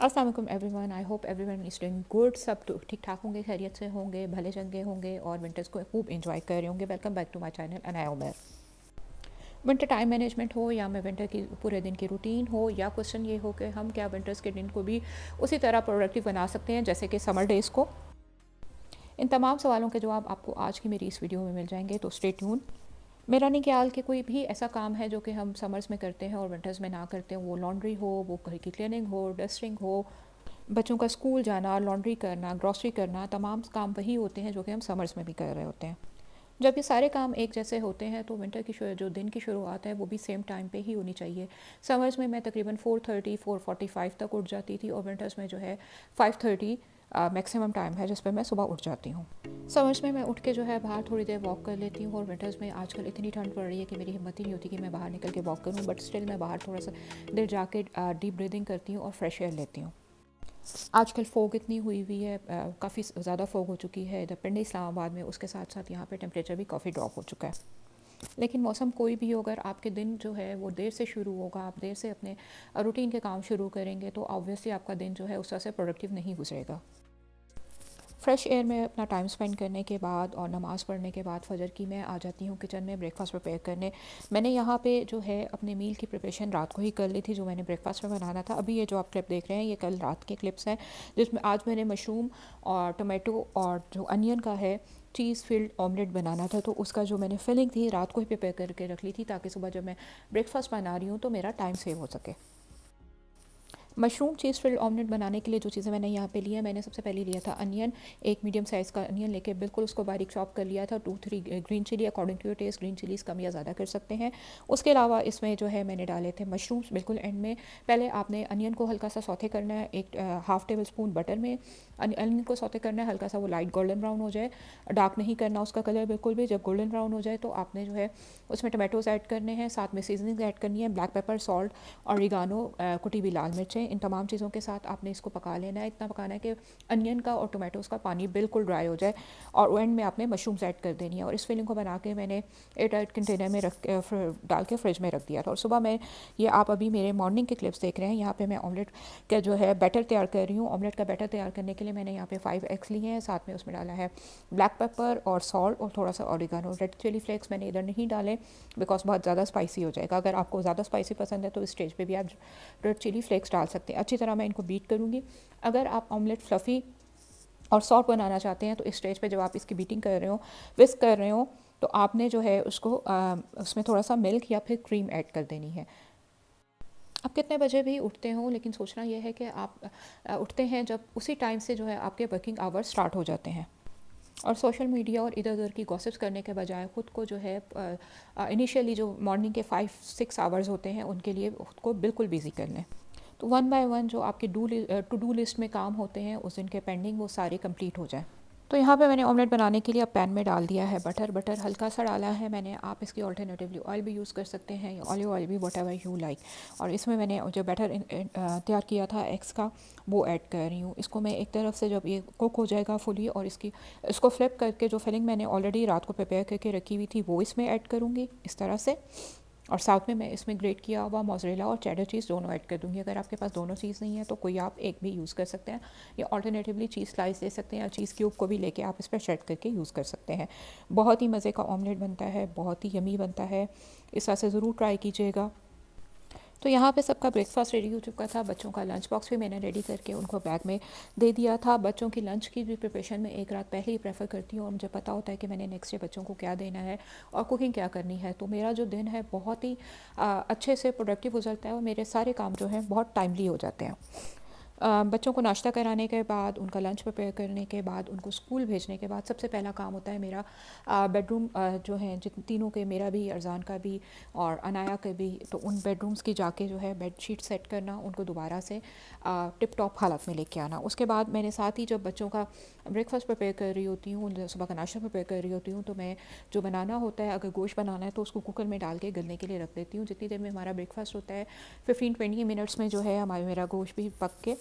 अस्सलाम वालेकुम everyone. I hope everyone is doing good. सब तो ठीक ठाक होंगे, खैरियत से होंगे, भले चंगे होंगे और विंटर्स को खूब इंजॉय कर रहे होंगे। Welcome back to my channel Anaya Umar. Winter time management हो या मैं विंटर की पूरे दिन की रूटीन हो, या क्वेश्चन ये हो कि हम क्या विंटर्स के दिन को भी उसी तरह प्रोडक्टिव बना सकते हैं जैसे कि समर डेज़ को। इन तमाम सवालों के जवाब आपको आज की मेरी इस वीडियो में मिल जाएंगे, तो स्टे ट्यून। मेरा नहीं ख्याल कि कोई भी ऐसा काम है जो कि हम समर्स में करते हैं और विंटर्स में ना करते हैं। वो लॉन्ड्री हो, वो घर की क्लीनिंग हो, डस्टिंग हो, बच्चों का स्कूल जाना, लॉन्ड्री करना, ग्रॉसरी करना, तमाम काम वही होते हैं जो कि हम समर्स में भी कर रहे होते हैं। जब ये सारे काम एक जैसे होते हैं तो विंटर की जो दिन की शुरुआत है वो भी सेम टाइम पे ही होनी चाहिए। समर्स में मैं तकरीबन 4:30 4:45 तक उठ जाती थी, और विंटर्स में जो है 5:30 मैक्सिमम टाइम है जिस पर मैं सुबह उठ जाती हूँ। समर्स में मैं उठ के जो है बाहर थोड़ी देर वॉक कर लेती हूँ, और विंटर्स में आजकल इतनी ठंड पड़ रही है कि मेरी हिम्मत ही नहीं होती कि मैं बाहर निकल के वॉक करूँ, बट स्टिल मैं बाहर थोड़ा सा देर जाके डीप ब्रीदिंग करती हूँ और फ्रेश एयर लेती हूँ। आजकल फ़ोग इतनी हुई है, काफ़ी ज़्यादा फ़ोग हो चुकी है इधर पिंडी इस्लामाबाद में। उसके साथ साथ यहाँ पे टेम्परेचर भी काफ़ी ड्रॉप हो चुका है। लेकिन मौसम कोई भी हो, अगर आपके दिन जो है वो देर से शुरू होगा, आप देर से अपने रूटीन के काम शुरू करेंगे, तो ऑब्वियसली आपका दिन जो है उस तरह से प्रोडक्टिव नहीं गुजरेगा। फ्रेश एयर में अपना टाइम स्पेंड करने के बाद और नमाज़ पढ़ने के बाद फजर की मैं आ जाती हूँ किचन में ब्रेकफास्ट प्रिपेयर करने। मैंने यहाँ पे जो है अपने मील की प्रिपरेशन रात को ही कर ली थी, जो मैंने ब्रेकफास्ट में बनाना था। अभी ये जो आप क्लिप देख रहे हैं ये कल रात के क्लिप्स हैं, जिसमें आज मैंने मशरूम और टोमेटो और जो अनियन का है चीज़ फिल्ड ऑमलेट बनाना था, तो उसका जो मैंने फिलिंग थी रात को ही प्रिपेयर करके रख ली थी, ताकि सुबह जब मैं ब्रेकफास्ट बना रही हूँ तो मेरा टाइम सेव हो सके। मशरूम चीज़ फिल्ड ऑमलेट बनाने के लिए जो चीज़ें मैंने यहाँ पे लिया, मैंने सबसे पहले लिया था अनियन। एक मीडियम साइज़ का अनियन लेके बिल्कुल उसको बारीक चॉप कर लिया था। 2-3 green chilli, according to your taste green chillies कम या ज़्यादा कर सकते हैं। उसके अलावा इसमें जो है मैंने डाले थे मशरूम्स बिल्कुल एंड में। पहले आपने अनियन को हल्का सा सौते करना है, एक हाफ़ टेबल स्पून बटर में अनियन को सौते करना है, हल्का सा वो लाइट गोल्डन ब्राउन हो जाए, डार्क नहीं करना उसका कलर बिल्कुल भी। जब गोल्डन ब्राउन हो जाए तो आपने जो है उसमें टमाटोज़ ऐड करने हैं, साथ में सीजनिंग ऐड करनी है, ब्लैक पेपर, सॉल्ट, ऑरिगानो, कुटी हुई लाल मिर्चें। इन तमाम चीज़ों के साथ आपने इसको पका लेना है। इतना पकाना है कि अनियन का और टोमेटोज़ का पानी बिल्कुल ड्राई हो जाए, और एंड में आपने मशरूम्स ऐड कर देनी है। और इस फिलिंग को बना के मैंने एयर टाइट कंटेनर में डाल के फ्रिज में रख दिया था। और सुबह मैं ये आप अभी मेरे मॉर्निंग के क्लिप्स देख रहे हैं, यहाँ पे मैं ऑमलेट का जो है बैटर तैयार कर रही हूँ। ऑमलेट का बैटर तैयार करने के लिए मैंने यहाँ पे 5 एग्स लिए हैं, साथ में उसमें डाला है ब्लैक पेपर और सॉल्ट और थोड़ा सा ऑरिगानो। रेड चिली फ्लेक्स मैंने इधर नहीं डाले बिकॉज बहुत ज़्यादा स्पाइसी हो जाएगा। अगर आपको ज़्यादा स्पाइसी पसंद है तो इस स्टेज पे भी आप रेड चिली फ्लेक्स डाल सकते हैं। अच्छी तरह मैं इनको बीट करूँगी। अगर आप ऑमलेट फ्लफ़ी और सॉफ्ट बनाना चाहते हैं तो इस स्टेज पे जब आप इसकी बीटिंग कर रहे हो, विस्क कर रहे हो, तो आपने जो है उसको उसमें थोड़ा सा मिल्क या फिर क्रीम ऐड कर देनी है। आप कितने बजे भी उठते हो, लेकिन सोचना यह है कि आप उठते हैं जब उसी टाइम से जो है आपके वर्किंग आवर्स स्टार्ट हो जाते हैं। और सोशल मीडिया और इधर उधर की गॉसिप्स करने के बजाय खुद को जो है इनिशियली जो मॉर्निंग के 5-6 आवर्स होते हैं उनके लिए खुद को बिल्कुल बिजी कर लें। तो वन बाय वन जो आपके टू डू लिस्ट में काम होते हैं उस दिन के पेंडिंग, वो सारे कंप्लीट हो जाए। तो यहाँ पे मैंने ऑमलेट बनाने के लिए अब पैन में डाल दिया है बटर हल्का सा डाला है मैंने। आप इसकी ऑल्टरनेटिवली ऑयल भी यूज़ कर सकते हैं, या ऑलिव ऑयल भी, वट एवर यू लाइक। और इसमें मैंने जो बैटर तैयार किया था एग्स का, वो ऐड कर रही हूँ। इसको मैं एक तरफ से जब ये कुक हो जाएगा फुली, और इसको फ्लिप करके जो फिलिंग मैंने ऑलरेडी रात को प्रिपेयर करके रखी हुई थी वो इसमें ऐड करूँगी इस तरह से। और साथ में मैं इसमें ग्रेट किया हुआ मोज़रेला और चेडर चीज़ दोनों ऐड कर दूँगी। अगर आपके पास दोनों चीज़ नहीं है तो कोई आप एक भी यूज़ कर सकते हैं, या ऑल्टरनेटिवली चीज़ स्लाइस दे सकते हैं, या चीज़ क्यूब को भी लेके आप इस पर शेड करके यूज़ कर सकते हैं। बहुत ही मज़े का ऑमलेट बनता है, बहुत ही यमी बनता है। इस तरह से ज़रूर ट्राई कीजिएगा। तो यहाँ पे सबका ब्रेकफास्ट रेडी हो चुका था। बच्चों का लंच बॉक्स भी मैंने रेडी करके उनको बैग में दे दिया था। बच्चों की लंच की भी प्रिपरेशन में एक रात पहले ही प्रेफर करती हूँ, और मुझे पता होता है कि मैंने नेक्स्ट डे बच्चों को क्या देना है और कुकिंग क्या करनी है। तो मेरा जो दिन है बहुत ही अच्छे से प्रोडक्टिव गुजरता है, और मेरे सारे काम जो हैं बहुत टाइमली हो जाते हैं। बच्चों को नाश्ता कराने के बाद, उनका लंच प्रिपेयर करने के बाद, उनको स्कूल भेजने के बाद सबसे पहला काम होता है मेरा बेडरूम जो है जिन तीनों के, मेरा भी, अरजान का भी और अनाया का भी, तो उन बेडरूम्स की जाके जो है बेड शीट सेट करना, उनको दोबारा से टिप टॉप हालत में लेके आना। उसके बाद मैंने साथ ही जब बच्चों का ब्रेकफास्ट प्रिपेयर कर रही होती हूँ, सुबह का नाश्ता प्रिपेयर कर रही होती हूँ, तो मैं जो बनाना होता है, अगर गोश्त बनाना है तो उसको कुकर में डाल के गलने के लिए रख देती हूँ। जितनी देर में हमारा ब्रेकफास्ट होता है 15-20 मिनट्स में जो है हमारा मेरा गोश्त भी पक के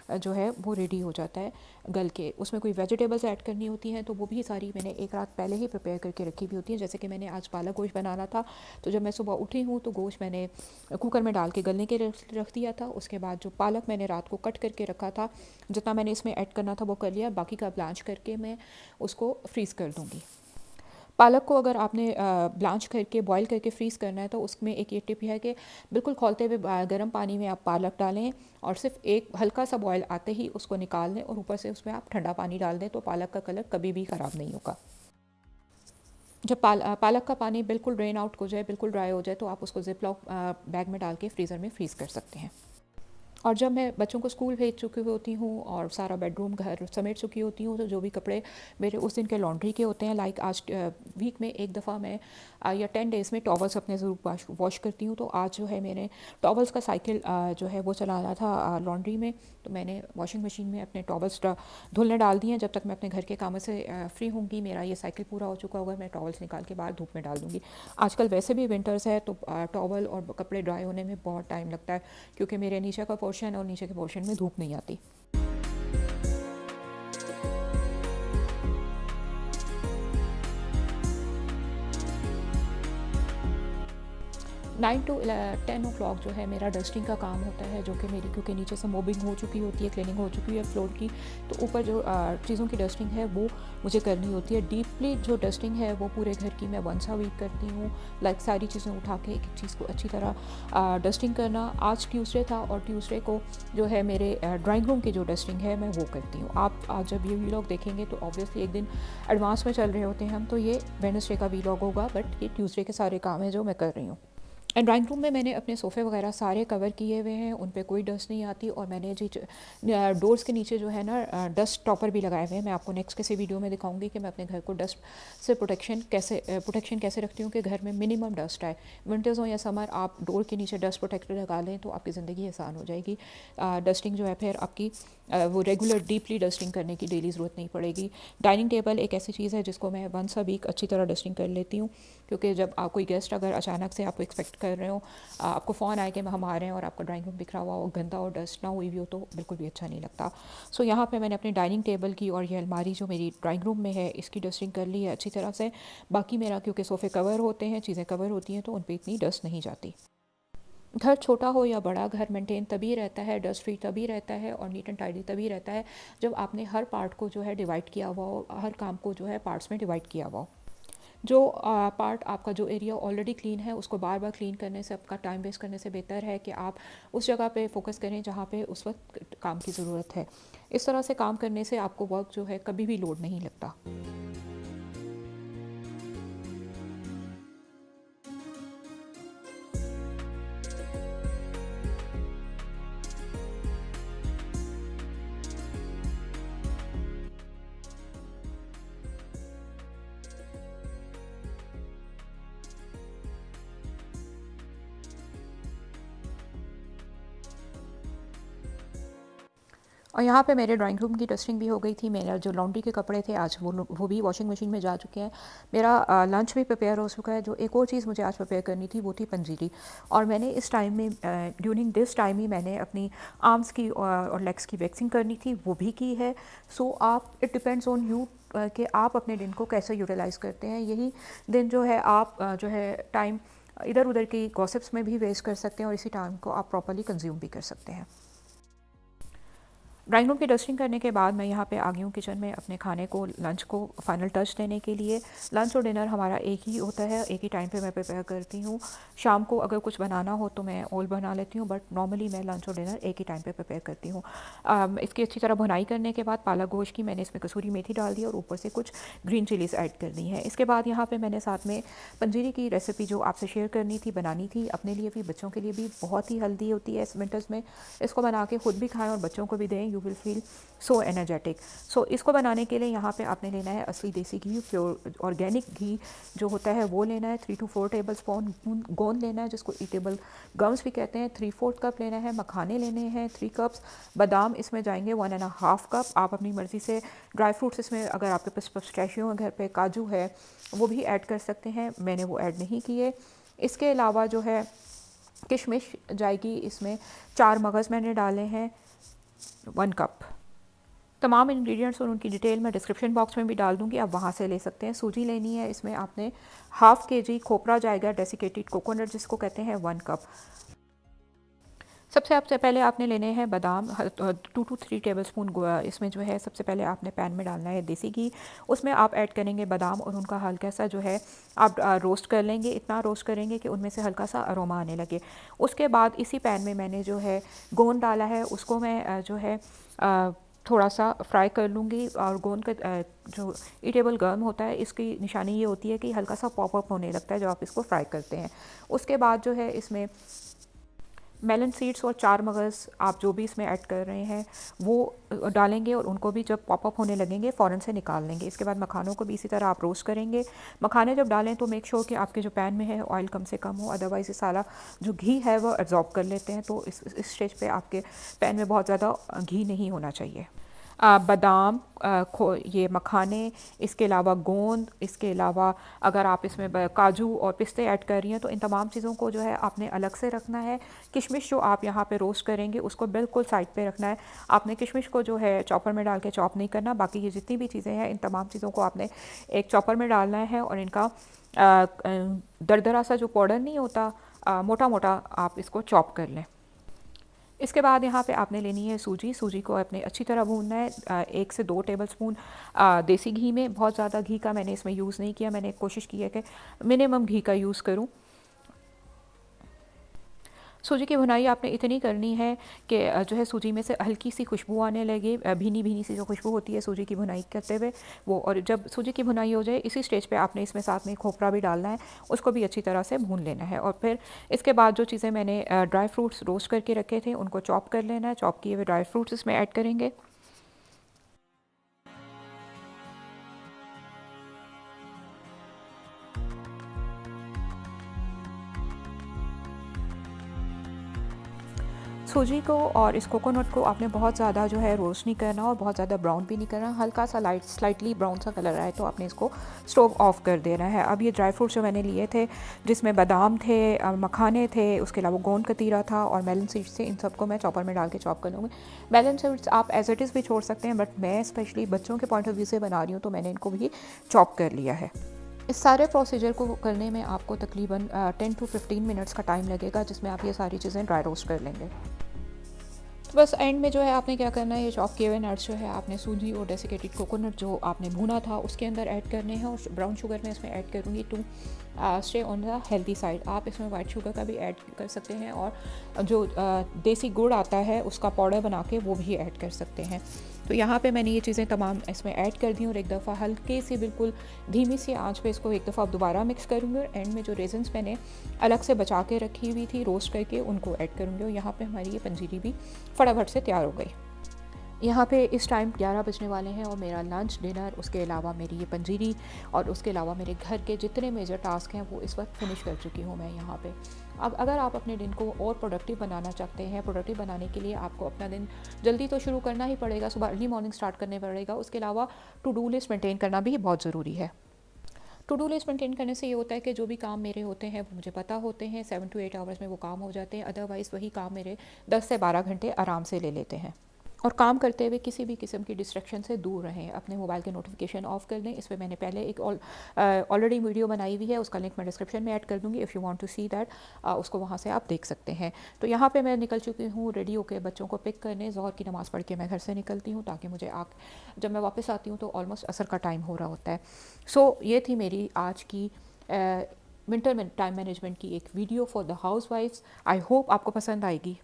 जो है वो रेडी हो जाता है गल के। उसमें कोई वेजिटेबल्स ऐड करनी होती हैं तो वो भी सारी मैंने एक रात पहले ही प्रिपेयर करके रखी हुई होती है। जैसे कि मैंने आज पालक गोश्त बनाना था, तो जब मैं सुबह उठी हूँ तो गोश्त मैंने कुकर में डाल के गलने के रख दिया था। उसके बाद जो पालक मैंने रात को कट करके रखा था, जितना मैंने इसमें ऐड करना था वो कर लिया, बाकी का ब्लांच करके मैं उसको फ्रीज़ कर दूँगी। पालक को अगर आपने ब्लांच करके बॉईल करके फ्रीज़ करना है तो उसमें एक ये टिप है कि बिल्कुल खौलते हुए गर्म पानी में आप पालक डालें और सिर्फ एक हल्का सा बॉयल आते ही उसको निकाल दें और ऊपर से उसमें आप ठंडा पानी डाल दें, तो पालक का कलर कभी भी ख़राब नहीं होगा। जब पालक का पानी बिल्कुल ड्रेन आउट हो जाए, बिल्कुल ड्राई हो जाए, तो आप उसको जिप लॉक बैग में डाल के फ्रीज़र में फ्रीज़ कर सकते हैं। और जब मैं बच्चों को स्कूल भेज चुकी होती हूँ और सारा बेडरूम घर समेट चुकी होती हूँ, तो जो भी कपड़े मेरे उस दिन के लॉन्ड्री के होते हैं, लाइक आज वीक में एक दफ़ा मैं या 10 डेज़ में टॉवल्स अपने ज़रूर वॉश करती हूँ। तो आज जो है मैंने टॉवल्स का साइकिल जो है वो चलाना था लॉन्ड्री में, तो मैंने वॉशिंग मशीन में अपने टॉवल्स धुलने डाल दिए हैं। जब तक मैं अपने घर के कामों से फ्री होंगी, मेरा ये साइकिल पूरा हो चुका होगा, मैं टॉवल्स निकाल के बाहर धूप में डाल दूँगी। आजकल वैसे भी विंटर्स है तो टॉवल और कपड़े ड्राई होने में बहुत टाइम लगता है, क्योंकि मेरे नीचे का पोर्शन और नीचे के पोर्शन में धूप नहीं आती। 9 to 10 o'clock जो है मेरा डस्टिंग का काम होता है, जो कि मेरी क्योंकि नीचे से मोबिंग हो चुकी होती है, क्लीनिंग हो चुकी है फ्लोर की, तो ऊपर जो चीज़ों की डस्टिंग है वो मुझे करनी होती है। डीपली जो डस्टिंग है वो पूरे घर की मैं वंस अ वीक करती हूँ, लाइक सारी चीज़ें उठा के एक चीज़ को अच्छी तरह डस्टिंग करना। आज ट्यूसडे था और ट्यूसडे को जो है मेरे ड्राइंग रूम की जो डस्टिंग है मैं वो करती हूँ। आप आज जब ये वीलॉग देखेंगे तो ऑब्वियसली एक दिन एडवांस में चल रहे होते हैं हम, तो ये वेडनेसडे का वीलॉग होगा, बट ये ट्यूसडे के सारे काम है जो मैं कर रही हूँ। एंड ड्राइंग रूम में मैंने अपने सोफ़े वगैरह सारे कवर किए हुए हैं, उन पे कोई डस्ट नहीं आती। और मैंने जी डोर्स के नीचे जो है ना डस्ट टॉपर भी लगाए हुए हैं। मैं आपको नेक्स्ट किसी वीडियो में दिखाऊंगी कि मैं अपने घर को डस्ट से प्रोटेक्शन कैसे रखती हूँ कि घर में मिनिमम डस्ट आए। विंटर्स हो या समर, आप डोर के नीचे डस्ट प्रोटेक्टर लगा लें तो आपकी ज़िंदगी आसान हो जाएगी। डस्टिंग जो है फिर आपकी वो रेगुलर डीपली डस्टिंग करने की डेली ज़रूरत नहीं पड़ेगी। डाइनिंग टेबल एक ऐसी चीज़ है जिसको मैं वंस अ वीक अच्छी तरह डस्टिंग कर लेती हूँ, क्योंकि जब आप कोई गेस्ट अगर अचानक से आपको एक्सपेक्ट कर रहे हो, आपको फ़ोन आए कि हम आ रहे हैं और आपका ड्राइंग रूम बिखरा हुआ हो, गंदा और डस्ट ना हुई भी हो, तो बिल्कुल भी अच्छा नहीं लगता। सो यहाँ पे मैंने अपनी डाइनिंग टेबल की और ये अलमारी जो मेरी ड्राइंग रूम में है इसकी डस्टिंग कर ली है अच्छी तरह से। बाकी मेरा क्योंकि सोफ़े कवर होते हैं, चीज़ें कवर होती हैं, तो उन पर इतनी डस्ट नहीं जाती। घर छोटा हो या बड़ा, घर मेंटेन तभी रहता है, डस्ट फ्री तभी रहता है और नीट एंड टाइडी तभी रहता है जब आपने हर पार्ट को जो है डिवाइड किया हुआ हो, हर काम को जो है पार्ट्स में डिवाइड किया हुआ हो। जो पार्ट आपका जो एरिया ऑलरेडी क्लीन है उसको बार बार क्लीन करने से, आपका टाइम वेस्ट करने से बेहतर है कि आप उस जगह पे फोकस करें जहाँ पे उस वक्त काम की ज़रूरत है। इस तरह से काम करने से आपको वर्क जो है कभी भी लोड नहीं लगता। और यहाँ पे मेरे ड्राइंग रूम की डस्टिंग भी हो गई थी। मेरा जो लॉन्ड्री के कपड़े थे आज वो भी वॉशिंग मशीन में जा चुके हैं। मेरा लंच भी प्रिपेयर हो चुका है। जो एक और चीज़ मुझे आज प्रिपेयर करनी थी वो थी पंजीरी, और मैंने इस टाइम में ड्यूरिंग दिस टाइम ही मैंने अपनी आर्म्स की और लेग्स की वैक्सिंग करनी थी, वो भी की है। सो आप इट डिपेंड्स ऑन यू कि आप अपने दिन को कैसे यूटिलाइज़ करते हैं। यही दिन जो है आप जो है टाइम इधर उधर की गॉसिप्स में भी वेस्ट कर सकते हैं और इसी टाइम को आप प्रॉपर्ली कंज्यूम भी कर सकते हैं। ड्राइंग रूम की डस्टिंग करने के बाद मैं यहाँ पे आ गई हूँ किचन में अपने खाने को, लंच को फाइनल टच देने के लिए। लंच और डिनर हमारा एक ही होता है, एक ही टाइम पे मैं प्रिपेयर करती हूँ। शाम को अगर कुछ बनाना हो तो मैं ऑल बना लेती हूँ, बट नॉर्मली मैं लंच और डिनर एक ही टाइम पे प्रिपेयर करती हूँ। इसकी अच्छी तरह भुनाई करने के बाद पालक गोश्त की मैंने इसमें कसूरी मेथी डाल दी और ऊपर से कुछ ग्रीन चिलीज़ ऐड कर दी हैं। इसके बाद यहाँ पर मैंने साथ में पंजीरी की रेसिपी जो आपसे शेयर करनी थी, बनानी थी, अपने लिए भी बच्चों के लिए भी। बहुत ही हेल्दी होती है इस विंटर्स में। इसको बना के खुद भी खाएँ और बच्चों को भी दें, you will feel so energetic. So इसको बनाने के लिए यहाँ पे आपने लेना है असली देसी घी, प्योर ऑर्गेनिक घी जो होता है वो लेना है। 3 to 4 टेबल स्पून गोंद लेना है, जिसको ईटेबल गम्स भी कहते हैं। 3/4 कप लेना है। मखाने लेने हैं 3 कप्स। बादाम इसमें जाएंगे 1.5 कप। आप अपनी मर्ज़ी से ड्राई फ्रूट्स इसमें, अगर आपके पास पिस्ताशियो है घर पे, काजू है, वो भी ऐड कर सकते हैं। मैंने वो ऐड नहीं किए। इसके अलावा जो है किशमिश जाएगी इसमें। 4 मगज़ मैंने डाले हैं। 1 कप। तमाम इंग्रेडिएंट्स और उनकी डिटेल मैं डिस्क्रिप्शन बॉक्स में भी डाल दूँगी, आप वहाँ से ले सकते हैं। सूजी लेनी है, इसमें आपने हाफ़ kg खोपरा जाएगा, डेसिकेटेड कोकोनट जिसको कहते हैं, 1 कप। सबसे पहले आपने लेने हैं बादाम, 2 to 3 टेबलस्पून इसमें जो है सबसे पहले आपने पैन में डालना है देसी घी। उसमें आप ऐड करेंगे बादाम और उनका हल्का सा जो है आप रोस्ट कर लेंगे, इतना रोस्ट करेंगे कि उनमें से हल्का सा अरोमा आने लगे। उसके बाद इसी पैन में मैंने जो है गोंद डाला है, उसको मैं जो है थोड़ा सा फ्राई कर लूँगी। और गोंद का जो ईटेबल गर्म होता है, इसकी निशानी ये होती है कि हल्का सा पॉप अप होने लगता है जब आप इसको फ्राई करते हैं। उसके बाद जो है इसमें मेलन सीड्स और 4 मगज़ आप जो भी इसमें ऐड कर रहे हैं वो डालेंगे और उनको भी जब पॉप अप होने लगेंगे फ़ौरन से निकाल लेंगे। इसके बाद मखानों को भी इसी तरह आप रोस्ट करेंगे। मखाने जब डालें तो मेक श्योर कि आपके जो पैन में है ऑयल कम से कम हो, अदरवाइज़ ये सारा जो घी है वो एब्जॉर्ब कर लेते हैं। तो इस स्टेज पे आपके पैन में बहुत ज़्यादा घी नहीं होना चाहिए। बादाम, ये मखाने, इसके अलावा गोंद, इसके अलावा अगर आप इसमें काजू और पिस्ते ऐड कर रही हैं तो इन तमाम चीज़ों को जो है आपने अलग से रखना है। किशमिश जो आप यहाँ पे रोस्ट करेंगे उसको बिल्कुल साइड पे रखना है। आपने किशमिश को जो है चॉपर में डाल के चॉप नहीं करना। बाकी ये जितनी भी चीज़ें हैं इन तमाम चीज़ों को आपने एक चॉपर में डालना है और इनका दरदरा सा जो पाउडर नहीं होता, मोटा मोटा आप इसको चॉप कर लें। इसके बाद यहाँ पे आपने लेनी है सूजी को आपने अच्छी तरह भूनना है 1 से 2 टेबलस्पून देसी घी में। बहुत ज़्यादा घी का मैंने इसमें यूज़ नहीं किया, मैंने कोशिश की है कि मिनिमम घी का यूज़ करूँ। सूजी की भुनाई आपने इतनी करनी है कि जो है सूजी में से हल्की सी खुशबू आने लगे, भीनी भीनी सी जो खुशबू होती है सूजी की भुनाई करते हुए वो। और जब सूजी की भुनाई हो जाए इसी स्टेज पे आपने इसमें साथ में खोपरा भी डालना है, उसको भी अच्छी तरह से भून लेना है। और फिर इसके बाद जो चीज़ें मैंने ड्राई फ्रूट्स रोस्ट करके रखे थे उनको चॉप कर लेना है। चॉप किए हुए ड्राई फ्रूट्स इसमें ऐड करेंगे। सूजी को और इस कोकोनट को आपने बहुत ज़्यादा जो है रोस्ट नहीं करना और बहुत ज़्यादा ब्राउन भी नहीं करना। हल्का सा स्लाइटली ब्राउन सा कलर आए तो आपने इसको स्टोव ऑफ कर देना है। अब ये ड्राई फ्रूट्स जो मैंने लिए थे जिसमें बादाम थे, मखाने थे, उसके अलावा गोंद कतीरा था और मेलन सीड्स थे, इन सबको मैं चॉपर में डाल के चॉप कर लूँगी। मेलन सीड्स आप एज इट इज़ भी छोड़ सकते हैं, बट मैं स्पेशली बच्चों के पॉइंट ऑफ व्यू से बना रही हूँ तो मैंने इनको भी चॉप कर लिया है। इस सारे प्रोसीजर को करने में आपको तकरीबन 10 to 15 मिनट्स का टाइम लगेगा, जिसमें आप ये सारी चीज़ें ड्राई रोस्ट कर लेंगे। तो बस एंड में जो है आपने क्या करना है, ये चॉप किए हुए नट्स जो है आपने सूजी और डेसिकेटेड कोकोनट जो आपने भुना था उसके अंदर ऐड करने हैं। और ब्राउन शुगर में इसमें ऐड करूँगी to stay on the healthy side. आप इसमें वाइट शुगर का भी ऐड कर सकते हैं और जो देसी गुड़ आता है उसका पाउडर बना के वो भी ऐड कर सकते हैं। तो यहाँ पे मैंने ये चीज़ें तमाम इसमें ऐड कर दी और एक दफ़ा हल्के से बिल्कुल धीमी सी आंच पे इसको एक दफ़ा दोबारा मिक्स करूँगी। और एंड में जो रेजन्स मैंने अलग से बचा के रखी हुई थी रोस्ट करके उनको ऐड करूँगी। और यहाँ पे हमारी ये पंजीरी भी फटाफट से तैयार हो गई। यहाँ पे इस टाइम 11 बजने वाले हैं और मेरा लंच डिनर, उसके अलावा मेरी ये पंजीरी और उसके अलावा मेरे घर के जितने मेजर टास्क हैं वो इस वक्त फिनिश कर चुकी हूँ मैं यहाँ पे। अब अगर आप अपने दिन को और प्रोडक्टिव बनाना चाहते हैं, प्रोडक्टिव बनाने के लिए आपको अपना दिन जल्दी तो शुरू करना ही पड़ेगा, सुबह अर्ली मॉर्निंग स्टार्ट करने पड़ेगा। उसके अलावा टू डू लिस्ट मेंटेन करना भी बहुत ज़रूरी है। टू डू लिस्ट मेंटेन करने से ये होता है कि जो भी काम मेरे होते हैं वो मुझे पता होते हैं, 7 to 8 आवर्स में वो काम हो जाते हैं। अदरवाइज़ वही काम मेरे 10 से 12 घंटे आराम से ले लेते हैं। और काम करते हुए किसी भी किस्म की डिस्ट्रैक्शन से दूर रहें, अपने मोबाइल के नोटिफिकेशन ऑफ कर दें। इस पर मैंने पहले एक ऑलरेडी वीडियो बनाई हुई है, उसका लिंक मैं डिस्क्रिप्शन में ऐड कर दूँगी। If you want to see that उसको वहाँ से आप देख सकते हैं। तो यहाँ पे मैं निकल चुकी हूँ रेडी होकर बच्चों को पिक करने। ज़ोहर की नमाज़ पढ़ के मैं घर से निकलती हूँ ताकि मुझे जब मैं वापस आती हूँ तो ऑलमोस्ट असर का टाइम हो रहा होता है। सो ये थी मेरी आज की विंटर टाइम मैनेजमेंट की एक video for the house wives. I hope आपको पसंद आएगी।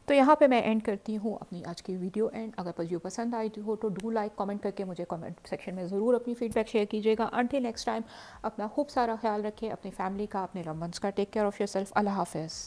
तो यहाँ पे मैं एंड करती हूँ अपनी आज की वीडियो एंड। अगर वीडियो पसंद आई हो तो डू लाइक, कमेंट करके मुझे कमेंट सेक्शन में ज़रूर अपनी फीडबैक शेयर कीजिएगा। अंटिल नेक्स्ट टाइम अपना खूब सारा ख्याल रखें, अपनी फैमिली का, अपने लव्ड वंस का। Take care of yourself. अल्लाह हाफ़िज़।